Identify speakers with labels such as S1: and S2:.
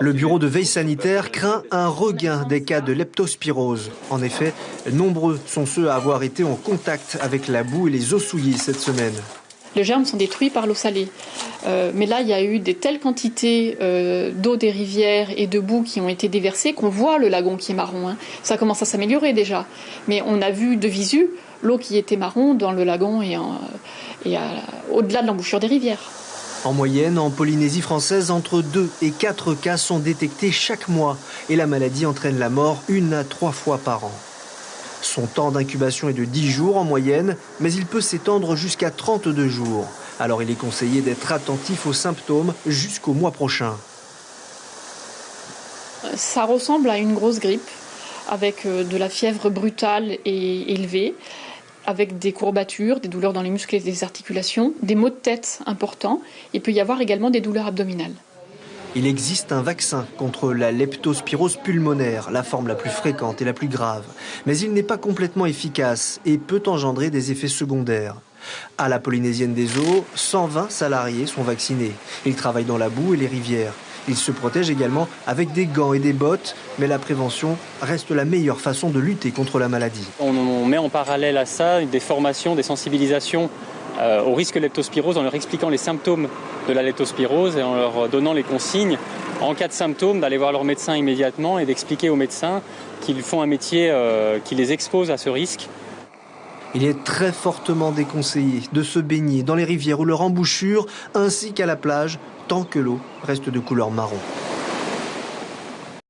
S1: Le bureau de veille sanitaire craint un regain des cas de leptospirose. En effet, nombreux sont ceux à avoir été en contact avec la boue et les eaux souillées cette semaine.
S2: Les germes sont détruits par l'eau salée. Mais là, il y a eu de telles quantités d'eau des rivières et de boue qui ont été déversées qu'on voit le lagon qui est marron. Ça commence à s'améliorer déjà. Mais on a vu de visu l'eau qui était marron dans le lagon et au-delà de l'embouchure des rivières.
S1: En moyenne, en Polynésie française, entre 2 et 4 cas sont détectés chaque mois. Et la maladie entraîne la mort 1 à 3 fois par an. Son temps d'incubation est de 10 jours en moyenne, mais il peut s'étendre jusqu'à 32 jours. Alors il est conseillé d'être attentif aux symptômes jusqu'au mois prochain.
S2: Ça ressemble à une grosse grippe, avec de la fièvre brutale et élevée, avec des courbatures, des douleurs dans les muscles et les articulations, des maux de tête importants. Il peut y avoir également des douleurs abdominales.
S1: Il existe un vaccin contre la leptospirose pulmonaire, la forme la plus fréquente et la plus grave. Mais il n'est pas complètement efficace et peut engendrer des effets secondaires. À la Polynésienne des Eaux, 120 salariés sont vaccinés. Ils travaillent dans la boue et les rivières. Ils se protègent également avec des gants et des bottes, mais la prévention reste la meilleure façon de lutter contre la maladie.
S3: On met en parallèle à ça des formations, des sensibilisations au risque de leptospirose en leur expliquant les symptômes de la leptospirose et en leur donnant les consignes en cas de symptômes d'aller voir leur médecin immédiatement et d'expliquer aux médecins qu'ils font un métier qui les expose à ce risque.
S1: Il est très fortement déconseillé de se baigner dans les rivières ou leur embouchure ainsi qu'à la plage tant que l'eau reste de couleur marron.